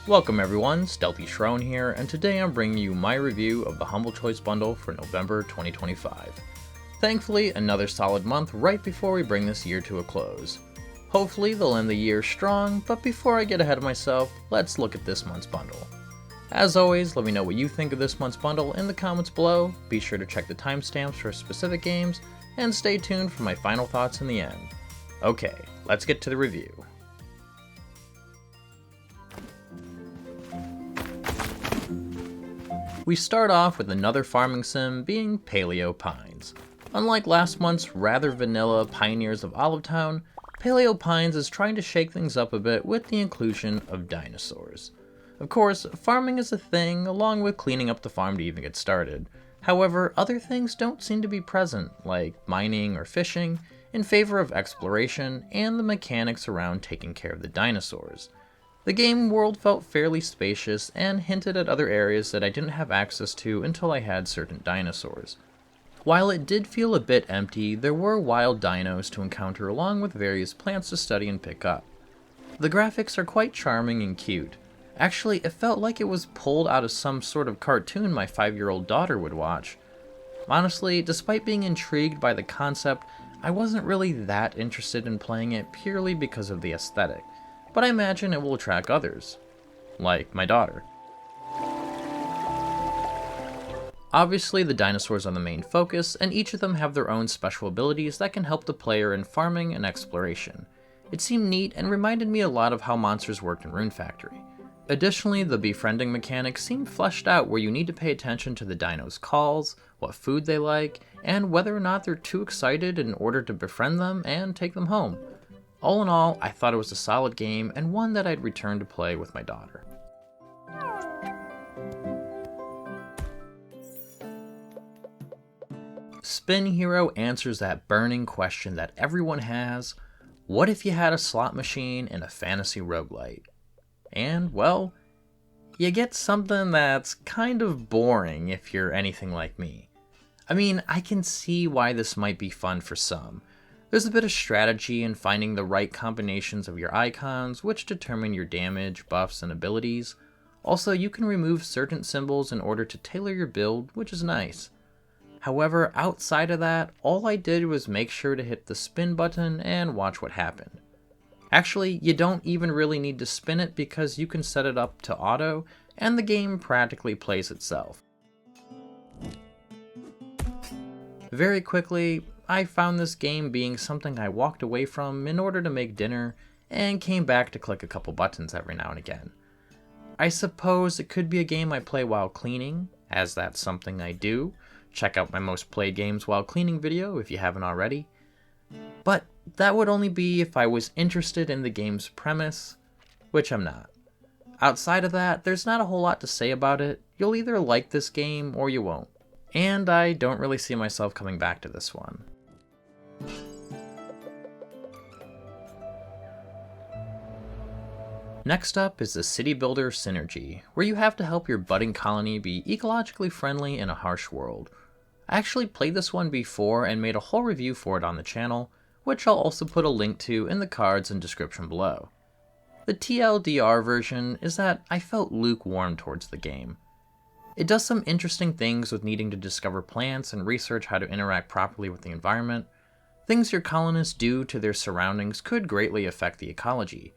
Welcome everyone, StealthyShiroean here, and today I'm bringing you my review of the Humble Choice Bundle for November 2025. Thankfully, another solid month right before we bring this year to a close. Hopefully they'll end the year strong, but before I get ahead of myself, let's look at this month's bundle. As always, let me know what you think of this month's bundle in the comments below, be sure to check the timestamps for specific games, and stay tuned for my final thoughts in the end. Okay, let's get to the review. We start off with another farming sim being Paleo Pines. Unlike last month's rather vanilla Pioneers of Olivetown, Paleo Pines is trying to shake things up a bit with the inclusion of dinosaurs. Of course, farming is a thing along with cleaning up the farm to even get started. However, other things don't seem to be present, like mining or fishing, in favor of exploration and the mechanics around taking care of the dinosaurs. The game world felt fairly spacious and hinted at other areas that I didn't have access to until I had certain dinosaurs. While it did feel a bit empty, there were wild dinos to encounter along with various plants to study and pick up. The graphics are quite charming and cute. Actually, it felt like it was pulled out of some sort of cartoon my 5-year-old daughter would watch. Honestly, despite being intrigued by the concept, I wasn't really that interested in playing it purely because of the aesthetic. But I imagine it will attract others, like my daughter. Obviously, the dinosaurs are the main focus, and each of them have their own special abilities that can help the player in farming and exploration. It seemed neat and reminded me a lot of how monsters worked in Rune Factory. Additionally, the befriending mechanic seemed fleshed out where you need to pay attention to the dinos' calls, what food they like, and whether or not they're too excited in order to befriend them and take them home. All in all, I thought it was a solid game and one that I'd return to play with my daughter. Spin Hero answers that burning question that everyone has: what if you had a slot machine in a fantasy roguelite? And, well, you get something that's kind of boring if you're anything like me. I mean, I can see why this might be fun for some. There's a bit of strategy in finding the right combinations of your icons, which determine your damage, buffs, and abilities. Also, you can remove certain symbols in order to tailor your build, which is nice. However, outside of that, all I did was make sure to hit the spin button and watch what happened. Actually, you don't even really need to spin it because you can set it up to auto, and the game practically plays itself. Very quickly, I found this game being something I walked away from in order to make dinner, and came back to click a couple buttons every now and again. I suppose it could be a game I play while cleaning, as that's something I do. Check out my most played games while cleaning video if you haven't already. But that would only be if I was interested in the game's premise, which I'm not. Outside of that, there's not a whole lot to say about it. You'll either like this game or you won't. And I don't really see myself coming back to this one. Next up is the City Builder Synergy, where you have to help your budding colony be ecologically friendly in a harsh world. I actually played this one before and made a whole review for it on the channel, which I'll also put a link to in the cards and description below. The TLDR version is that I felt lukewarm towards the game. It does some interesting things with needing to discover plants and research how to interact properly with the environment. Things your colonists do to their surroundings could greatly affect the ecology.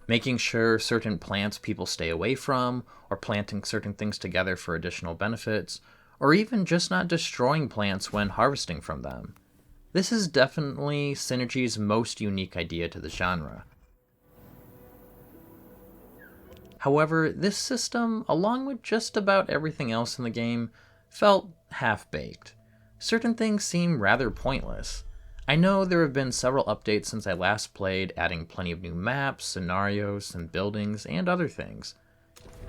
Making sure certain plants people stay away from, or planting certain things together for additional benefits, or even just not destroying plants when harvesting from them. This is definitely Synergy's most unique idea to the genre. However, this system, along with just about everything else in the game, felt half-baked. Certain things seem rather pointless. I know there have been several updates since I last played, adding plenty of new maps, scenarios, and buildings, and other things.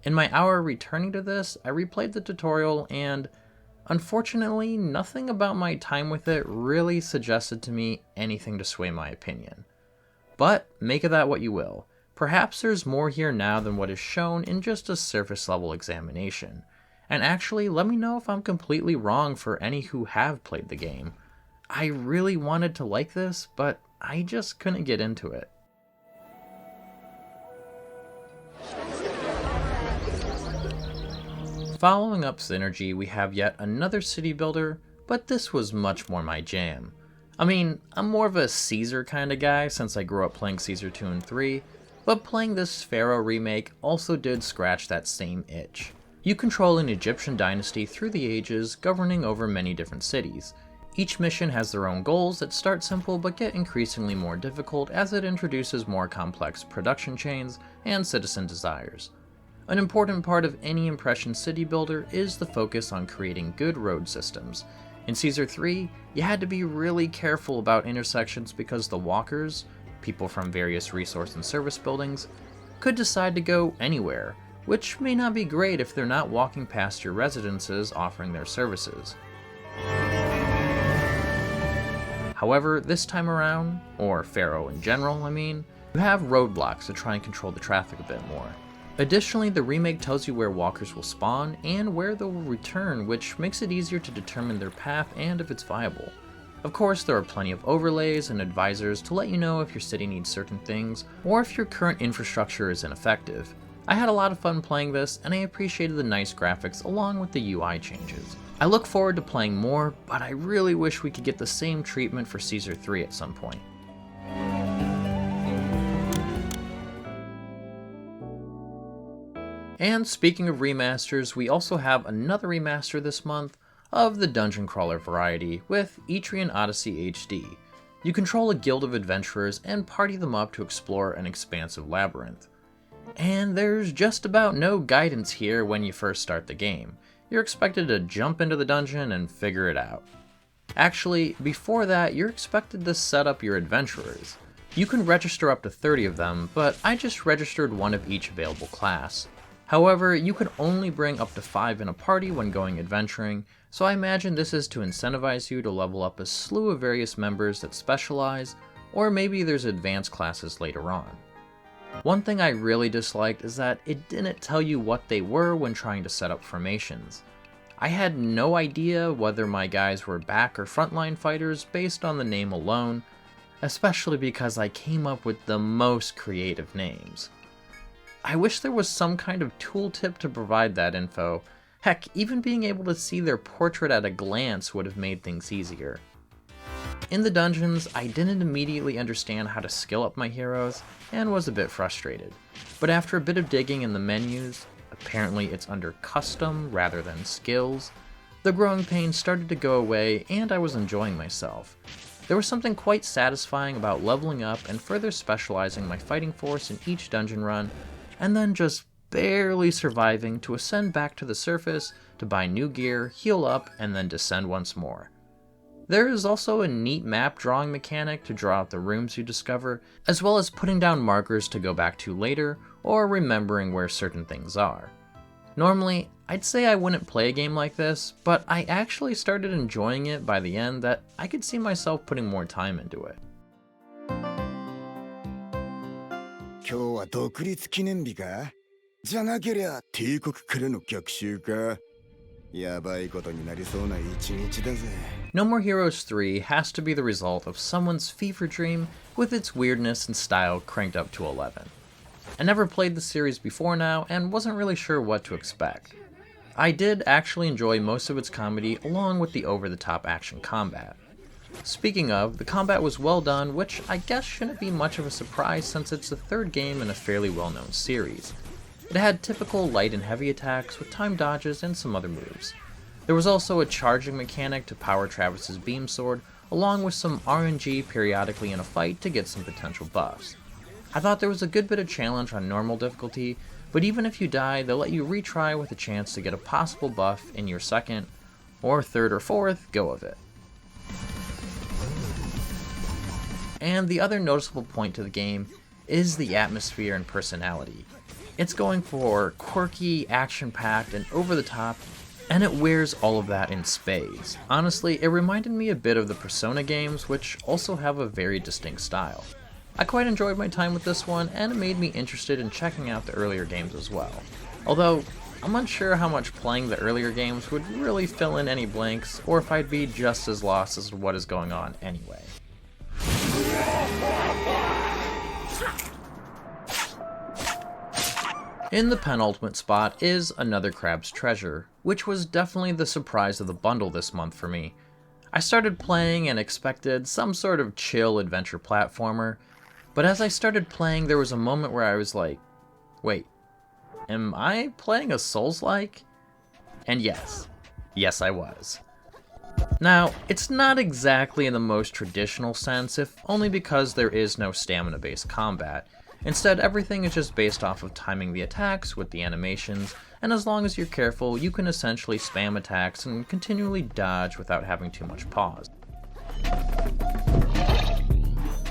In my hour returning to this, I replayed the tutorial, and unfortunately, nothing about my time with it really suggested to me anything to sway my opinion. But make of that what you will. Perhaps there's more here now than what is shown in just a surface level examination. And actually, let me know if I'm completely wrong for any who have played the game. I really wanted to like this, but I just couldn't get into it. Following up Synergy, we have yet another city builder, but this was much more my jam. I mean, I'm more of a Caesar kind of guy since I grew up playing Caesar 2 and 3, but playing this Pharaoh remake also did scratch that same itch. You control an Egyptian dynasty through the ages, governing over many different cities. Each mission has their own goals that start simple but get increasingly more difficult as it introduces more complex production chains and citizen desires. An important part of any Impression city builder is the focus on creating good road systems. In Caesar 3, you had to be really careful about intersections because the walkers, people from various resource and service buildings, could decide to go anywhere, which may not be great if they're not walking past your residences offering their services. However, this time around, or Pharaoh in general I mean, you have roadblocks to try and control the traffic a bit more. Additionally, the remake tells you where walkers will spawn and where they will return, which makes it easier to determine their path and if it's viable. Of course, there are plenty of overlays and advisors to let you know if your city needs certain things, or if your current infrastructure is ineffective. I had a lot of fun playing this, and I appreciated the nice graphics along with the UI changes. I look forward to playing more, but I really wish we could get the same treatment for Caesar 3 at some point. And speaking of remasters, we also have another remaster this month of the dungeon crawler variety with Etrian Odyssey HD. You control a guild of adventurers and party them up to explore an expansive labyrinth. And there's just about no guidance here when you first start the game. You're expected to jump into the dungeon and figure it out. Actually, before that, you're expected to set up your adventurers. You can register up to 30 of them, but I just registered one of each available class. However, you can only bring up to 5 in a party when going adventuring, so I imagine this is to incentivize you to level up a slew of various members that specialize, or maybe there's advanced classes later on. One thing I really disliked is that it didn't tell you what they were when trying to set up formations. I had no idea whether my guys were back or frontline fighters based on the name alone, especially because I came up with the most creative names. I wish there was some kind of tooltip to provide that info. Heck, even being able to see their portrait at a glance would have made things easier. In the dungeons, I didn't immediately understand how to skill up my heroes, and was a bit frustrated. But after a bit of digging in the menus, apparently it's under custom rather than skills, the growing pains started to go away and I was enjoying myself. There was something quite satisfying about leveling up and further specializing my fighting force in each dungeon run, and then just barely surviving to ascend back to the surface to buy new gear, heal up, and then descend once more. There is also a neat map drawing mechanic to draw out the rooms you discover, as well as putting down markers to go back to later, or remembering where certain things are. Normally, I'd say I wouldn't play a game like this, but I actually started enjoying it by the end that I could see myself putting more time into it. 今日は独立記念日か？じゃなけりゃ帝国からの逆襲か？やばいことになりそうな一日だぜ。 No More Heroes 3 has to be the result of someone's fever dream with its weirdness and style cranked up to 11. I never played the series before now and wasn't really sure what to expect. I did actually enjoy most of its comedy along with the over-the-top action combat. Speaking of, the combat was well done, which I guess shouldn't be much of a surprise since it's the third game in a fairly well-known series. It had typical light and heavy attacks with time dodges and some other moves. There was also a charging mechanic to power Travis's beam sword, along with some RNG periodically in a fight to get some potential buffs. I thought there was a good bit of challenge on normal difficulty, but even if you die, they'll let you retry with a chance to get a possible buff in your second, or third or fourth go of it. And the other noticeable point to the game is the atmosphere and personality. It's going for quirky, action-packed, and over-the-top, and it wears all of that in spades. Honestly, it reminded me a bit of the Persona games, which also have a very distinct style. I quite enjoyed my time with this one, and it made me interested in checking out the earlier games as well. Although, I'm unsure how much playing the earlier games would really fill in any blanks, or if I'd be just as lost as to what is going on anyway. In the penultimate spot is Another Crab's Treasure, which was definitely the surprise of the bundle this month for me. I started playing and expected some sort of chill adventure platformer, but as I started playing there was a moment where I was like, wait, am I playing a Souls-like? And yes I was. Now, it's not exactly in the most traditional sense, if only because there is no stamina-based combat. Instead, everything is just based off of timing the attacks with the animations, and as long as you're careful, you can essentially spam attacks and continually dodge without having too much pause.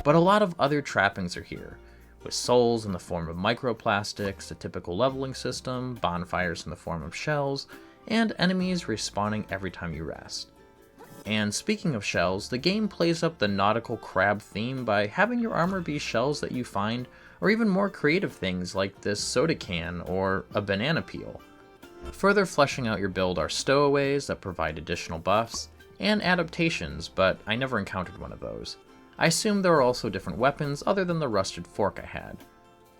But a lot of other trappings are here, with souls in the form of microplastics, a typical leveling system, bonfires in the form of shells, and enemies respawning every time you rest. And speaking of shells, the game plays up the nautical crab theme by having your armor be shells that you find, or even more creative things like this soda can or a banana peel. Further fleshing out your build are stowaways that provide additional buffs, and adaptations, but I never encountered one of those. I assume there are also different weapons other than the rusted fork I had.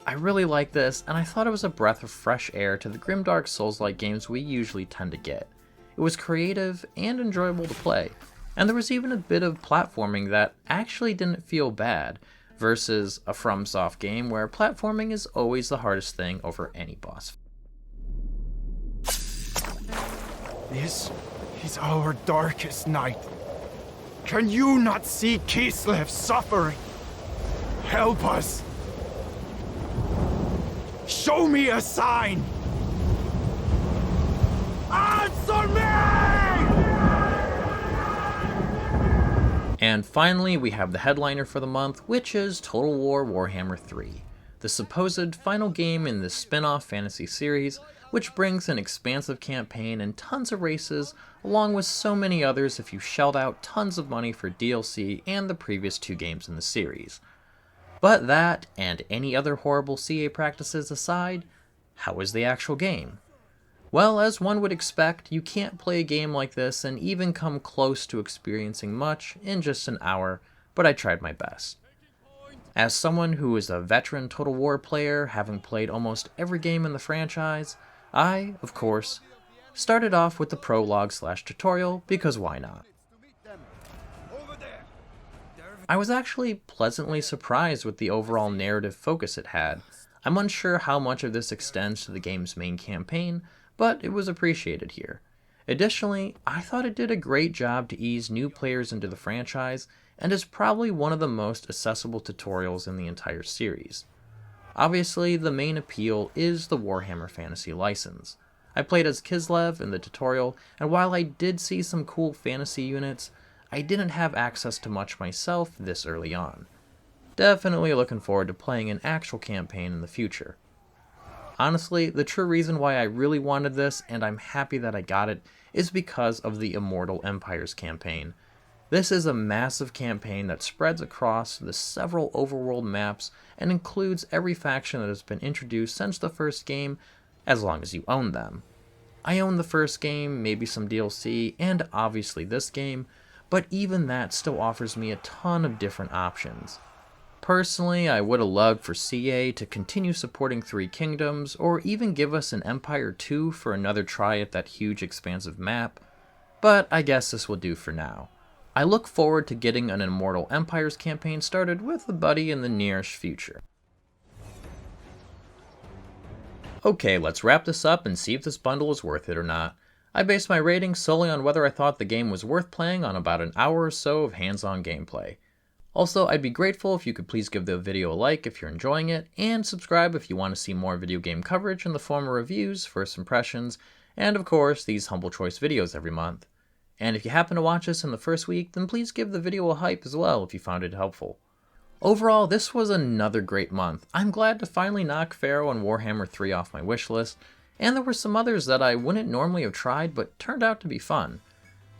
I really like this, and I thought it was a breath of fresh air to the grimdark Souls-like games we usually tend to get. It was creative and enjoyable to play, and there was even a bit of platforming that actually didn't feel bad, versus a FromSoft game where platforming is always the hardest thing over any boss. This is our darkest night. Can you not see Kislev suffering? Help us! Show me a sign! Answer me! And finally, we have the headliner for the month, which is Total War Warhammer 3, the supposed final game in this spin-off fantasy series, which brings an expansive campaign and tons of races, along with so many others if you shelled out tons of money for DLC and the previous 2 games in the series. But that, and any other horrible CA practices aside, how is the actual game? Well, as one would expect, you can't play a game like this and even come close to experiencing much in just an hour, but I tried my best. As someone who is a veteran Total War player, having played almost every game in the franchise, I, of course, started off with the prologue/tutorial because why not? I was actually pleasantly surprised with the overall narrative focus it had. I'm unsure how much of this extends to the game's main campaign, but it was appreciated here. Additionally, I thought it did a great job to ease new players into the franchise, and is probably one of the most accessible tutorials in the entire series. Obviously, the main appeal is the Warhammer Fantasy license. I played as Kislev in the tutorial, and while I did see some cool fantasy units, I didn't have access to much myself this early on. Definitely looking forward to playing an actual campaign in the future. Honestly, the true reason why I really wanted this, and I'm happy that I got it, is because of the Immortal Empires campaign. This is a massive campaign that spreads across the several overworld maps and includes every faction that has been introduced since the first game, as long as you own them. I own the first game, maybe some DLC, and obviously this game, but even that still offers me a ton of different options. Personally, I would have loved for CA to continue supporting Three Kingdoms, or even give us an Empire 2 for another try at that huge expansive map, but I guess this will do for now. I look forward to getting an Immortal Empires campaign started with a buddy in the nearish future. Okay, let's wrap this up and see if this bundle is worth it or not. I based my rating solely on whether I thought the game was worth playing on about an hour or so of hands-on gameplay. Also, I'd be grateful if you could please give the video a like if you're enjoying it, and subscribe if you want to see more video game coverage in the form of reviews, first impressions, and of course, these Humble Choice videos every month. And if you happen to watch this in the first week, then please give the video a hype as well if you found it helpful. Overall, this was another great month. I'm glad to finally knock Pharaoh and Warhammer 3 off my wishlist, and there were some others that I wouldn't normally have tried but turned out to be fun.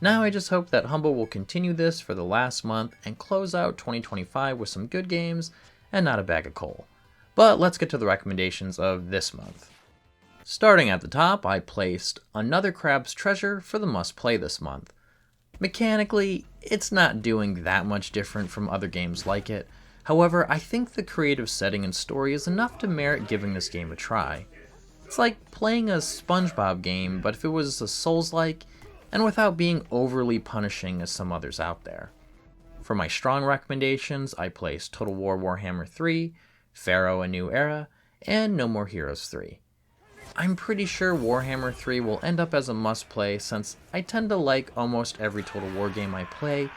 Now I just hope that Humble will continue this for the last month and close out 2025 with some good games and not a bag of coal. But let's get to the recommendations of this month. Starting at the top, I placed Another Crab's Treasure for the must-play this month. Mechanically, it's not doing that much different from other games like it. However, I think the creative setting and story is enough to merit giving this game a try. It's like playing a SpongeBob game, but if it was a Souls-like, and without being overly punishing as some others out there. For my strong recommendations, I place Total War Warhammer 3, Pharaoh A New Era, and No More Heroes 3. I'm pretty sure Warhammer 3 will end up as a must-play since I tend to like almost every Total War game I play,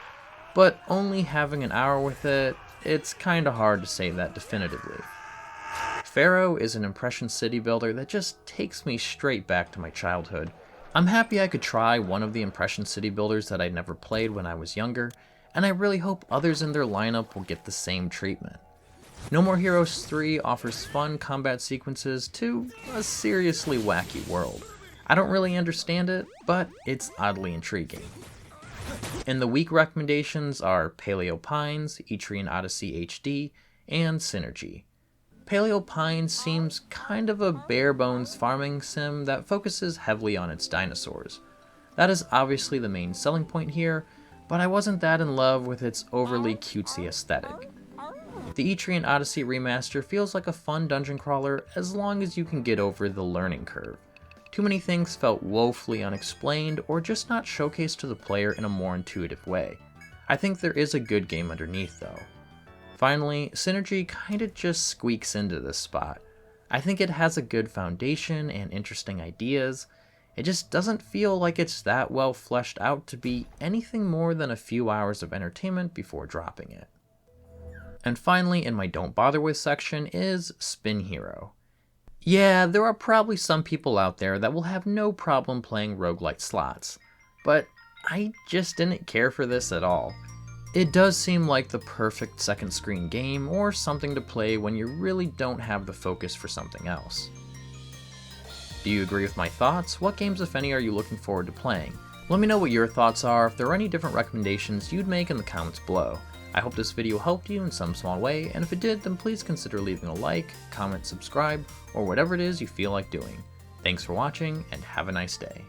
but only having an hour with it, it's kinda hard to say that definitively. Pharaoh is an impression city builder that just takes me straight back to my childhood. I'm happy I could try one of the impression city builders that I'd never played when I was younger, and I really hope others in their lineup will get the same treatment. No More Heroes 3 offers fun combat sequences to a seriously wacky world. I don't really understand it, but it's oddly intriguing. And the week recommendations are Paleo Pines, Etrian Odyssey HD, and Synergy. Paleo Pines seems kind of a bare-bones farming sim that focuses heavily on its dinosaurs. That is obviously the main selling point here, but I wasn't that in love with its overly cutesy aesthetic. The Etrian Odyssey remaster feels like a fun dungeon crawler as long as you can get over the learning curve. Too many things felt woefully unexplained or just not showcased to the player in a more intuitive way. I think there is a good game underneath though. Finally, Synergy kinda just squeaks into this spot. I think it has a good foundation and interesting ideas. It just doesn't feel like it's that well fleshed out to be anything more than a few hours of entertainment before dropping it. And finally, in my Don't Bother With section is Spin Hero. Yeah, there are probably some people out there that will have no problem playing roguelite slots, but I just didn't care for this at all. It does seem like the perfect second screen game or something to play when you really don't have the focus for something else. Do you agree with my thoughts? What games, if any, are you looking forward to playing? Let me know what your thoughts are, if there are any different recommendations you'd make in the comments below. I hope this video helped you in some small way, and if it did, then please consider leaving a like, comment, subscribe, or whatever it is you feel like doing. Thanks for watching, and have a nice day.